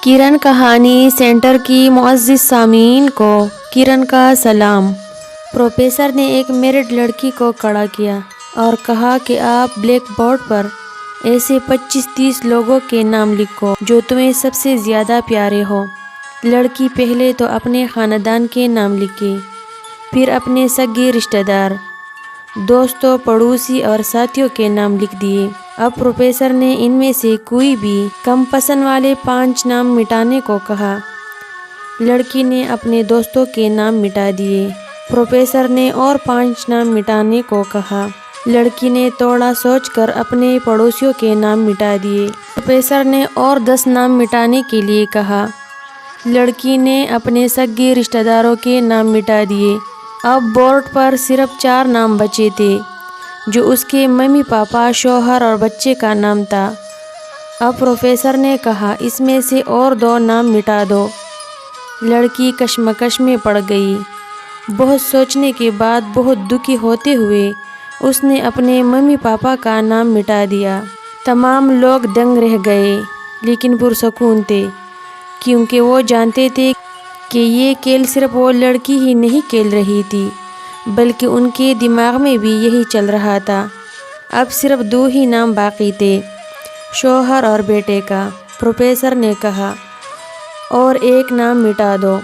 کرن کہانی سینٹر کی معزز سامعین کو کرن کا سلام۔ پروفیسر نے ایک میرڈ لڑکی کو کھڑا کیا اور کہا کہ آپ بلیک بورڈ پر ایسے 25-30 لوگوں کے نام لکھو جو تمہیں سب سے زیادہ پیارے ہو۔ لڑکی پہلے تو اپنے خاندان کے نام لکھی، پھر اپنے سگے رشتہ دار، دوستوں، پڑوسی اور ساتھیوں کے نام لکھ دیے۔ اب پروفیسر نے ان میں سے کوئی بھی کم پسند والے 5 نام مٹانے کو کہا۔ لڑکی نے اپنے دوستوں کے نام مٹا دیے۔ پروفیسر نے اور 5 نام مٹانے کو کہا۔ لڑکی نے تھوڑا سوچ کر اپنے پڑوسیوں کے نام مٹا دیے۔ پروفیسر نے اور 10 نام مٹانے کے لیے کہا۔ لڑکی نے اپنے سگے رشتہ داروں کے نام مٹا دیے۔ اب بورڈ پر صرف 4 نام بچے تھے، جو اس کے ممی پاپا، شوہر اور بچے کا نام تھا۔ اب پروفیسر نے کہا، اس میں سے اور 2 نام مٹا دو۔ لڑکی کشمکش میں پڑ گئی۔ بہت سوچنے کے بعد بہت دکھی ہوتے ہوئے اس نے اپنے ممی پاپا کا نام مٹا دیا۔ تمام لوگ دنگ رہ گئے لیکن پرسکون تھے، کیونکہ وہ جانتے تھے کہ یہ کھیل صرف وہ لڑکی ہی نہیں کھیل رہی تھی بلکہ ان کے دماغ میں بھی یہی چل رہا تھا۔ اب صرف 2 ہی نام باقی تھے، شوہر اور بیٹے کا۔ پروفیسر نے کہا، اور 1 نام مٹا دو۔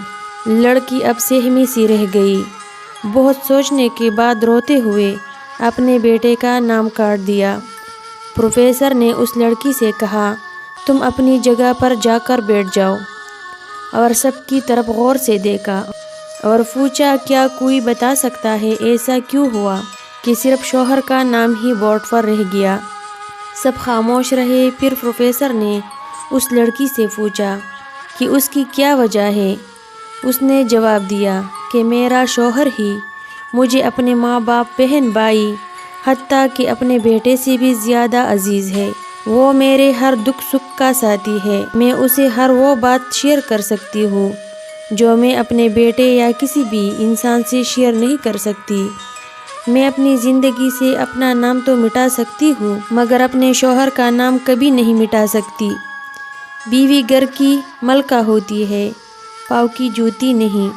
لڑکی اب سہمی سی رہ گئی۔ بہت سوچنے کے بعد روتے ہوئے اپنے بیٹے کا نام کاٹ دیا۔ پروفیسر نے اس لڑکی سے کہا، تم اپنی جگہ پر جا کر بیٹھ جاؤ، اور سب کی طرف غور سے دیکھا اور پوچھا، کیا کوئی بتا سکتا ہے ایسا کیوں ہوا کہ صرف شوہر کا نام ہی بورڈ پر رہ گیا؟ سب خاموش رہے۔ پھر پروفیسر نے اس لڑکی سے پوچھا کہ اس کی کیا وجہ ہے۔ اس نے جواب دیا کہ میرا شوہر ہی مجھے اپنے ماں باپ، بہن بھائی، حتیٰ کہ اپنے بیٹے سے بھی زیادہ عزیز ہے۔ وہ میرے ہر دکھ سکھ کا ساتھی ہے۔ میں اسے ہر وہ بات شیئر کر سکتی ہوں جو میں اپنے بیٹے یا کسی بھی انسان سے شیئر نہیں کر سکتی۔ میں اپنی زندگی سے اپنا نام تو مٹا سکتی ہوں مگر اپنے شوہر کا نام کبھی نہیں مٹا سکتی۔ بیوی گھر کی ملکہ ہوتی ہے، پاؤں کی جوتی نہیں۔